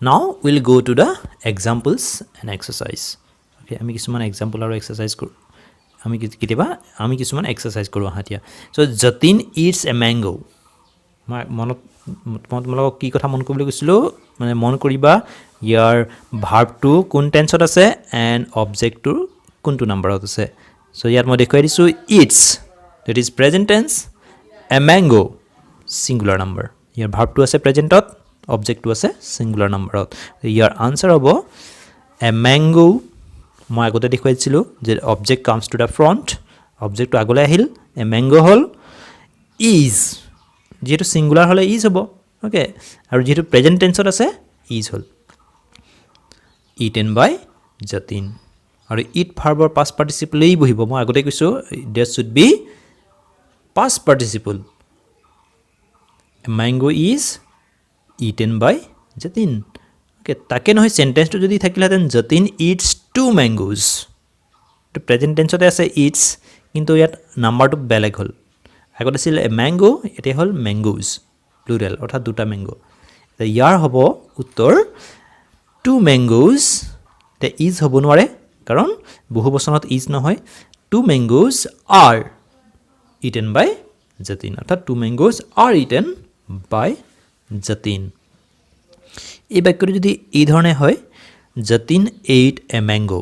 now we'll go to the examples and exercise okay আমি কিছুমান এক্সাম্পল আৰু এক্সাৰসাইজ কৰো আমি কিছুমান এক্সাৰসাইজ কৰো Hatiya so Jatin eats a mango মনত তোমালোকক কি কথা মন কৰিবলৈ কৈছিলো মানে মন কৰিবা ইয়াৰ ভাৰ্বটো কোন টেন্সত আছে এণ্ড অবজেক্টটো কোনটো নাম্বাৰত আছে so ইয়াত মই দেখুৱাই দিছো eats that is present tense a mango singular number here verb to ase present ot object to ase singular number ot your answer hobo a mango মই আগতে দেখাইছিলো যে object comes to the front object to আগলে আহিল a mango hol is যেটো singular হলে is hobo okay আৰু যেটো present tense ot ase is hol eaten by Jatin আৰু eat verb or past participle ei বহিব মই আগতে কৈছো there should be past participle a mango is eaten by Jatin okay তাকে নহয় সেন্টেন্স তো যদি থাকিলহেতেন Jatin eats 2 mangoes তো প্রেজেন্ট টেন্সতে আছে eats কিন্তু ইয়াত নাম্বাৰটো বেলেগ হল আগতে ছিল a mango এতে হল mangoes প্লুৰাল অৰ্থাৎ দুটা ম্যাঙ্গো তে ইয়াৰ হ'ব উত্তৰ 2 mangoes তে is হ'ব নোৱাৰে কাৰণ বহুবচনত is নহয় 2 mangoes are eaten by Jatin অর্থাৎ 2 mangoes are eaten by Jatin এই বাক্যটো যদি এই ধৰণে হয় Jatin ate a mango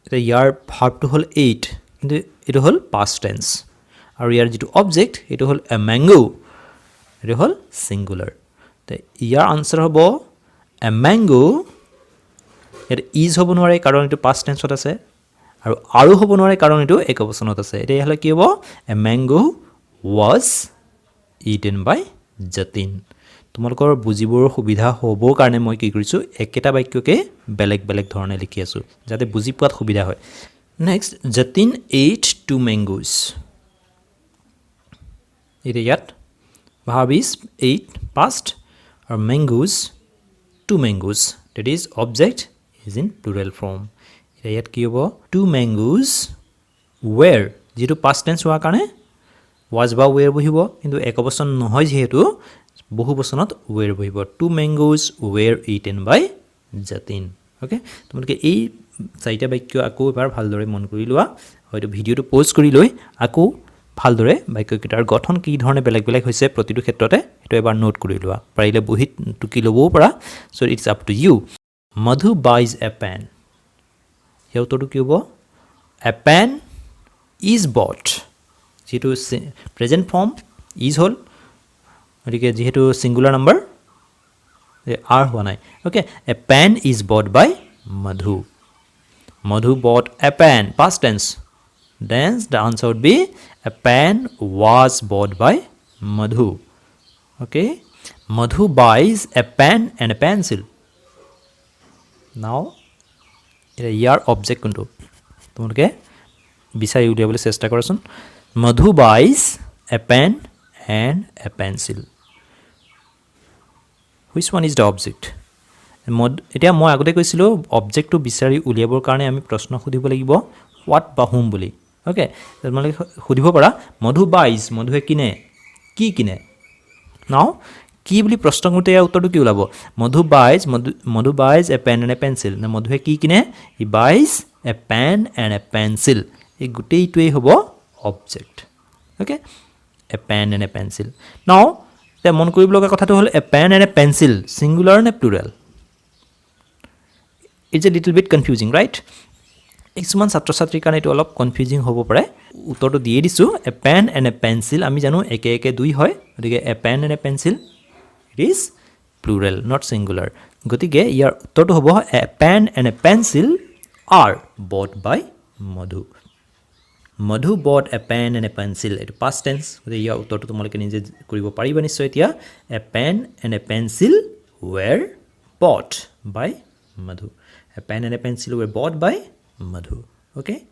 এটা ইয়াৰ ভাৰ্বটো হল ate কিন্তু এটো হল past tense আৰু ইয়াৰ যেটো অবজেক্ট এটো হল a mango এটো হল singular তে ইয়াৰ আনসাৰ হ'ব a mango এৰ is হ'ব নোৱাৰে কাৰণ এটো past tenseত আছে আৰু হ'ব নোৱাৰে কাৰণ এটো একবচনত আছে এটা হলে কি হ'ব a mango was eaten by Jatin তোমালোকৰ বুজিবৰ সুবিধা হ'বৰ কাৰণে মই কি কৰিছো একেটা বাক্যকে বেলেগ বেলেগ ধৰণে লিখি আছো যাতে বুজি পোৱাত সুবিধা হয় নেক্সট Jatin ate 2 mangoes ইয়াত verb is ate past or mangoes 2 mangoes that is object is in plural form ইয়াত কি হ'ব 2 mangoes were যেটো past tense হোৱা কাৰণে was বা were বহিব কিন্তু একবচন নহয় যেহেতু বহুবচনত were বহিব 2 mangoes were eaten by Jatin okay তোমালোকে এই চাৰিটা বাক্য আকৌ এবাৰ ভালদৰে মন কৰি লোৱা হয়তো ভিডিওটো পজ কৰি লৈ আকৌ ভালদৰে বাক্যকেইটাৰ গঠন কি ধৰণে বেলেগ বেলেগ হৈছে প্ৰতিটো ক্ষেত্ৰতে এটো এবাৰ নোট কৰি লোৱা পাৰিলে বহিত টুকি লবও পাৰা so it's up to you Madhu buys a pen here উত্তৰটো কি হ'ব a pen is bought যেটো প্ৰেজেন্ট ফৰ্ম is হল গতিকে যেহেতু সিঙ্গুলাৰ নাম্বাৰ আৰ হোৱা নাই okay a pen is bought by Madhu bought a pen past tense then the answer would be a pen was bought by Madhu okay Madhu buys a pen and a pencil now year object কোনটো তোমালোকে বিচাৰি উলিয়াবলৈ চেষ্টা কৰাচোন Madhu buys a pen and a pencil which one is the object এতিয়া মই আগতে কৈছিলো অবজেক্টটো বিচাৰি উলিয়াবৰ কাৰণে আমি প্ৰশ্ন খুদিব লাগিব what বা whom বুলি ওকে তোমালোকে খুদিব পাৰা Madhu buys মধুৱে কিনে কি কিনে নাও কি বুলি প্ৰশ্ন কৰোঁতে ইয়াৰ উত্তৰটো কি ওলাব Madhu buys a pen and a pencil না মধুৱে কি কিনে he buys a pen and a pencil এই গোটেইটোৱেই হ'ব object okay a pen and a pencil now এতিয়া মন কৰিবলগা কথাটো হ'ল a pen and a pencil singular নে plural it's a little bit confusing right কিছুমান ছাত্ৰ ছাত্ৰীৰ কাৰণে এইটো অলপ কনফিউজিং হ'ব পাৰে উত্তৰটো দিয়ে দিছোঁ a pen and a pencil আমি জানো একে একে দুই হয় গতিকে a pen and a pencil it is plural not singular গতিকে ইয়াৰ উত্তৰটো হ'ব a pen and a pencil are bought by Madhu Madhu bought a pen and a pencil এইটো পাষ্ট টেন্স গতিকে ইয়াৰ উত্তৰটো তোমালোকে নিজে কৰিব পাৰিবা নিশ্চয় এতিয়া a pen and a pencil were bought by Madhu a pen and a pencil were bought by Madhu. Okay.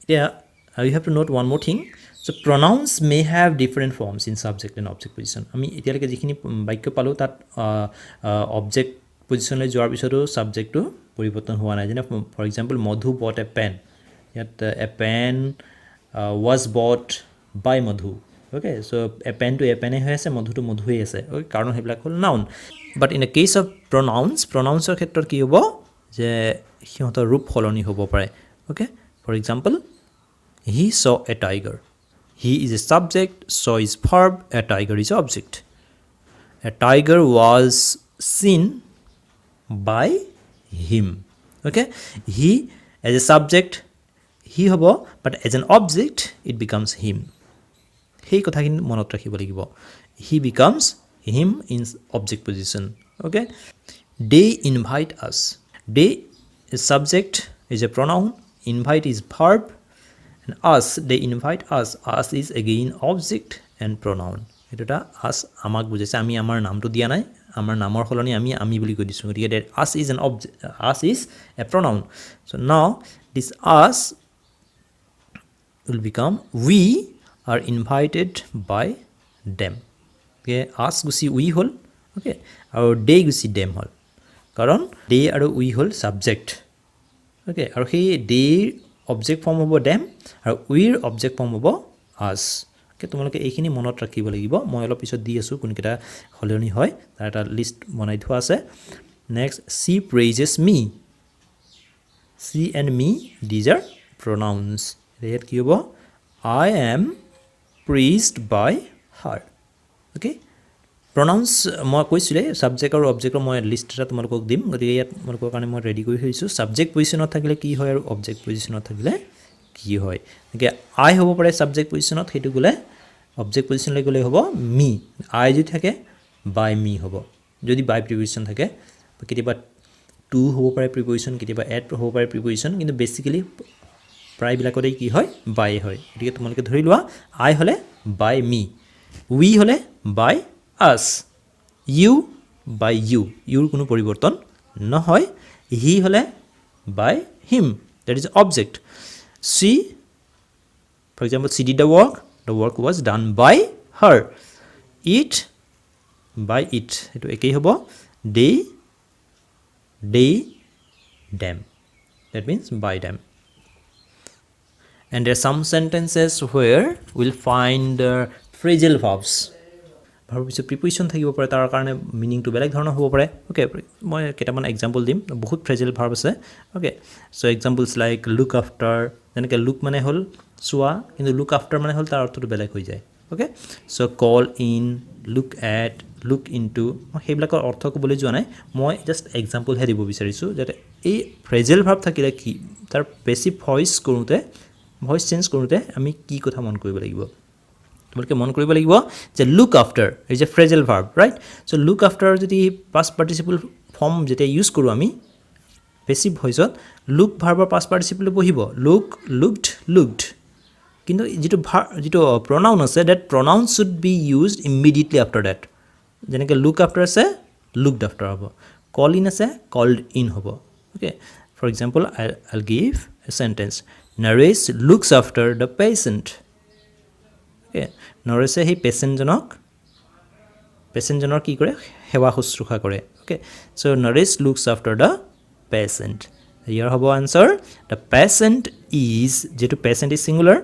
Yeah, you have to note one more thing. So pronouns may have different forms in subject and object position. আমি এতিয়ালৈকে যিখিনি বাক্য পালো তাত object পজিশনলৈ যোৱাৰ পিছতো সাবজেক্টটো পৰিৱৰ্তন হোৱা নাই যেনে for example Madhu bought a pen ইয়াত a pen was bought by Madhu. Okay, so a pen to a pen হৈ আছে মধু to মধু হৈ আছে okay কাৰণ হেবিলাক হ'ল noun but in a case of প্ৰনাউন্সৰ ক্ষেত্ৰত কি হ'ব যে সিহঁতৰ ৰূপ সলনি হ'ব পাৰে okay for example he saw a tiger he is a subject saw is verb a tiger is object a tiger was seen by him okay he as a subject he হ'ব but as an object it becomes him সেই কথাখিনি মনত ৰাখিব লাগিব he becomes him in object position okay they invite us they is subject is a pronoun invite is verb and us they invite us is again object and pronoun এটা us আমাক বুজাইছে আমি আমাৰ নামটো দিয়া নাই আমাৰ নামৰ সলনি আমি বুলি কৈ দিছো গতিকে that us is an object us is a pronoun so now this us will become we are invited by them okay us গুছি we হল okay আৰু they গুছি them হল কাৰণ they আৰু we হল subject okay আৰু সেই they object form হ'ব them আৰু we object form হ'ব us okay তোমালোকে এইখিনি মনত ৰাখিব লাগিব মই অলপ পিছত দি আছো কোনকেটা হলনি হয় তাৰ এটা লিষ্ট বনাই থোৱা আছে next she praises me she and me these are pronouns ইয়াত কি হ'ব I am praised by her okay pronouns মই কৈছিলে সাবজেক্ট আৰু অবজেক্টৰ মই লিষ্ট এটা তোমালোকক দিম গতিকে ইয়াত তোমালোকৰ কাৰণে মই ৰেডি কৰি থৈছো সাবজেক্ট পজিশনত থাকিলে কি হয় আৰু অবজেক্ট পজিশনত থাকিলে কি হয় গতিকে I হ'ব পাৰে সাবজেক্ট পজিশনত হেতু গলে অবজেক্ট পজিশনলৈ গলে হ'ব me I যদি থাকে by me হ'ব যদি by প্ৰিপজিশন থাকে কেতিয়াবা to হ'ব পাৰে প্ৰিপজিশন কেতিয়াবা at হ'ব পাৰে প্ৰিপজিশন কিন্তু বেসিক্যালি প্ৰায় বিলাকতে কি হয় by হয় গতিকে তোমালোকে ধৰি লোৱা I হলে by me we হলে by us you by you your কোনো পৰিৱৰ্তন নহয় he হলে by him that is object she for example she did the work was done by her it by it এটো একেই হ'ব they them that means by them and there are some sentences where we'll find phrasal verbs verb পিছত প্ৰিপজিশন থাকিব পাৰে তাৰ কাৰণে মিনিংটো বেলেগ ধৰণৰ হ'ব পাৰে ওকে মই কেইটামান এক্সাম্পল দিম বহুত ফ্ৰেজেল ভাৰ্ব আছে okay so examples like look after যেনেকৈ লুক মানে হ'ল চোৱা কিন্তু লুক আফটাৰ মানে হ'ল তাৰ অৰ্থটো বেলেগ হৈ যায় okay so call in look at look into সেইবিলাকৰ অৰ্থ ক'বলৈ যোৱা নাই মই জাস্ট এক্সাম্পল হে দিব বিচাৰিছো যাতে এই ফ্ৰেজেল ভাৰ্ব থাকিলে কি তাৰ বেছি ভয়েস চেঞ্জ কৰোতে আমি কি কথা মন কৰিব লাগিব তোমালোকে মন কৰিব লাগিব যে look after is a phrasal verb right so look after যদি পাষ্ট পাৰ্টিসিপল ফৰ্ম যেতে ইউজ কৰো আমি পেসিভ ভয়েসত লুক ভাৰ্বৰ পাষ্ট পাৰ্টিসিপল বহিব লুক লুকড কিন্তু যেটো pronoun আছে that pronoun should be used immediately after that যেনেকৈ লুক আফটাৰ আছে লুকড আফটাৰ হ'ব কল ইন আছে কল্ড ইন হ'ব okay for example I'll give a sentence Naresh looks after the patient okay Naresh he patient জনৰ কি কৰে সেৱা শুশ্ৰূষা কৰে okay so Naresh looks after the patient here hobo answer the patient is যেটো patient is singular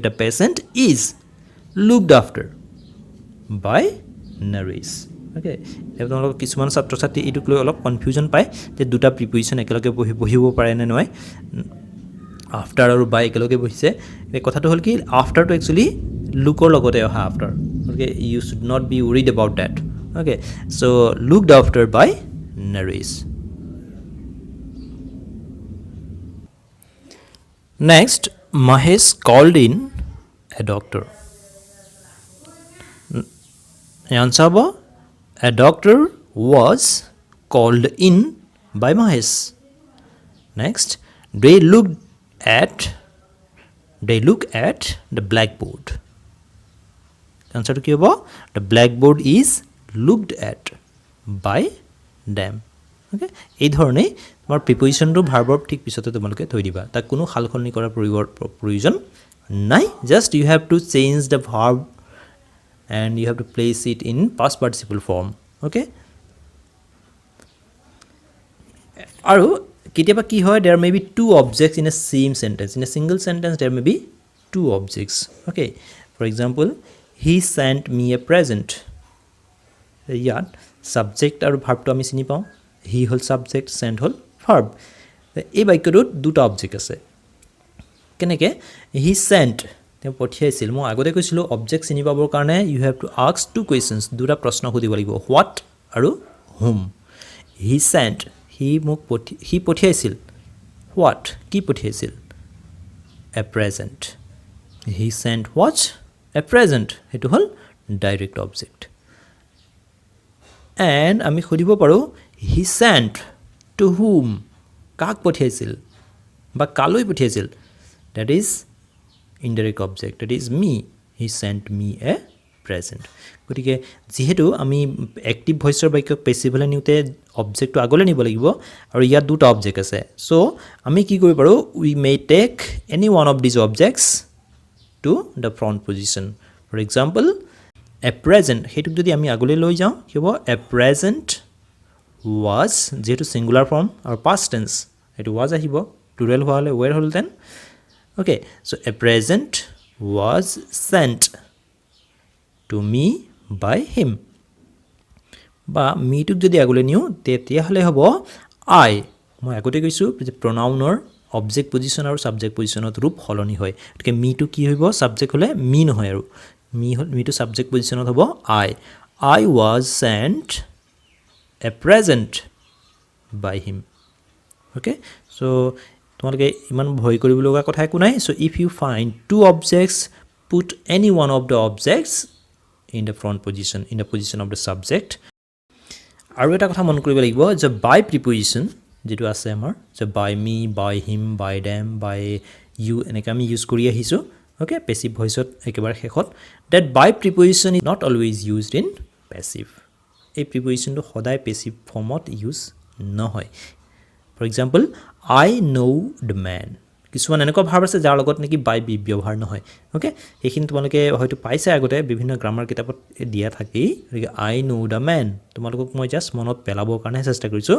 the patient is looked after by Naresh okay এতিয়া তোমালোক কিছুমান ছাত্ৰ ছাত্ৰী এইটোক লৈ অলপ কনফিউজন পায় যে দুটা প্ৰিপজিশ্যন একেলগে বহিব পাৰে নে নহয় আফটাৰ আৰু বাই একেলগে বহিছে এই কথাটো হ'ল কি আফটাৰটো একচুৱেলি লুকৰ লগতে অহা after okay you should not be worried about that okay so' looked after by nurse next Mahesh called in a doctor. Answer ba a doctor was called in by Mahesh. Next, they look at the blackboard. Answer to kiyoba the blackboard is looked at by them. Okay, এই ধৰণে তোমাৰ প্ৰিপজিশ্যনটো ভাৰ্বৰ ঠিক পিছতে তোমালোকে থৈ দিবা তাক কোনো সালসলনি কৰাৰ প্ৰয়োজন নাই just you have to change the verb and you have to place it in past participle form okay আৰু কেতিয়াবা কি হয় there may be two objects in a same sentence in a single sentence there may be two objects okay for example he sent me a present ইয়াত ছাবজেক্ট আৰু ভাৰ্বটো আমি চিনি পাওঁ হি হ'ল ছাবজেক্ট চেণ্ট হ'ল ভাৰ্ব এই বাক্যটোত দুটা অবজেক্ট আছে কেনেকৈ হি চেণ্ট তেওঁ পঠিয়াইছিল মই আগতে কৈছিলোঁ অবজেক্ট চিনি পাবৰ কাৰণে you have to ask two questions দুটা প্ৰশ্ন সুধিব লাগিব হোৱাট আৰু হুম হি চেণ্ট সি পঠিয়াইছিল হোৱাট কি পঠিয়াইছিল a present he sent what a present সেইটো হ'ল ডাইৰেক্ট অবজেক্ট এণ্ড আমি সুধিব পাৰোঁ হি চেণ্ট টু হুম কাক পঠিয়াইছিল বা কালৈ পঠিয়াইছিল that is indirect object that is me he sent me a present গতিকে যিহেতু আমি এক্টিভ ভইচৰ বাক্যক পেচিভলৈ নিওঁতে অবজেক্টটো আগলৈ নিব লাগিব আৰু ইয়াত দুটা অবজেক্ট আছে চ' আমি কি কৰিব পাৰোঁ we may take any one of these objects to the front position for example a present সেইটোক যদি আমি আগলৈ লৈ যাওঁ কি হ'ব এ প্ৰেজেণ্ট was যেহেতু সিঙ্গুলাৰ ফৰ্ম আৰু পাষ্ট টেন্স এইটো was আহিব প্লুৰেল হোৱা হ'লে were হ'লহেঁতেন okay so' a present was sent to me by him বা মিটোক যদি আগলৈ নিওঁ তেতিয়াহ'লে হ'ব আই মই আগতে কৈছোঁ যে প্ৰনাউনৰ অবজেক্ট পজিশ্যন আৰু ছাবজেক্ট পজিশ্যনত ৰূপ সলনি হয় গতিকে মিটো কি হ'ব ছাবজেক্ট হ'লে মি নহয় আৰু মিটো ছাবজেক্ট পজিশ্যনত হ'ব আই was sent a present by him okay so তোমালোকে ইমান ভয় কৰিব লগা কথা একো নাই so if you find two objects put any one of the objects in the front position in the position of the subject আৰু এটা কথা মন কৰিব লাগিব যে by preposition যেটো আছে আমাৰ যে by me by him by them by you এনেকৈ আমি ইউজ কৰি আহিছোঁ okay passive voice একেবাৰে শেষত that by preposition is not always used in passive এই প্ৰিপজিশ্যনটো সদায় পেচিভ ফৰ্মত ইউজ নহয় for example I know' the main কিছুমান এনেকুৱা ভাৰ্ব আছে যাৰ লগত নেকি বাই বি ব্যৱহাৰ নহয় অ'কে সেইখিনি তোমালোকে হয়তো পাইছে আগতে বিভিন্ন গ্ৰামাৰ কিতাপত দিয়া থাকেই গতিকে আই ন' দ্য মেন তোমালোকক মই জাষ্ট মনত পেলাবৰ কাৰণে চেষ্টা কৰিছোঁ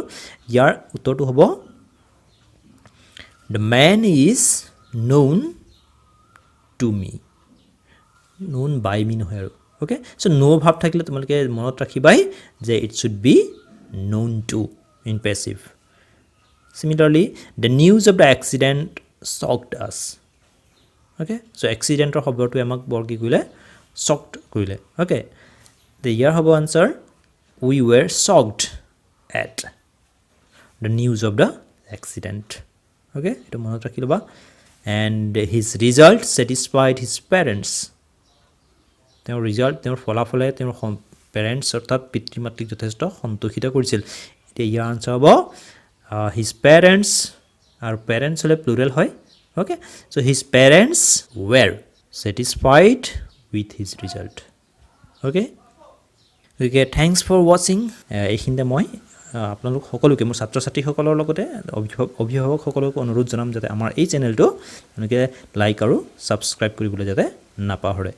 ইয়াৰ উত্তৰটো হ'ব the man is known to me known by me নহয় আৰু okay so no verb থাকিলে তোমালোকে মনত ৰাখিবাই যে it should be known to in passive similarly the news of the accident shocked us okay so accident ৰ শব্দটো আমাক বৰ কি কৰিলে shocked কৰিলে okay the here হ'ব answer we were shocked at the news of the accident okay এটো মনত ৰাখি লবা and his result satisfied his parents তেওঁৰ ৰিজাল্ট তেওঁৰ ফলাফলে তেওঁৰ পেৰেণ্টছ অৰ্থাৎ পিতৃ মাতৃক যথেষ্ট সন্তোষিত কৰিছিল এতিয়া ইয়াৰ আনচাৰ হ'ব হিজ পেৰেণ্টছ আৰু পেৰেণ্টছ হ'লে প্লুৰেল হয় okay so' his parents were satisfied with his result okay গতিকে থেংকছ ফৰ ৱাচিং এইখিনিতে মই আপোনালোক সকলোকে মোৰ ছাত্ৰ ছাত্ৰীসকলৰ লগতে অভিভাৱকসকলক অনুৰোধ জনাম যাতে আমাৰ এই চেনেলটো তেওঁলোকে লাইক আৰু ছাবস্ক্ৰাইব কৰিবলৈ যাতে নাপাহৰে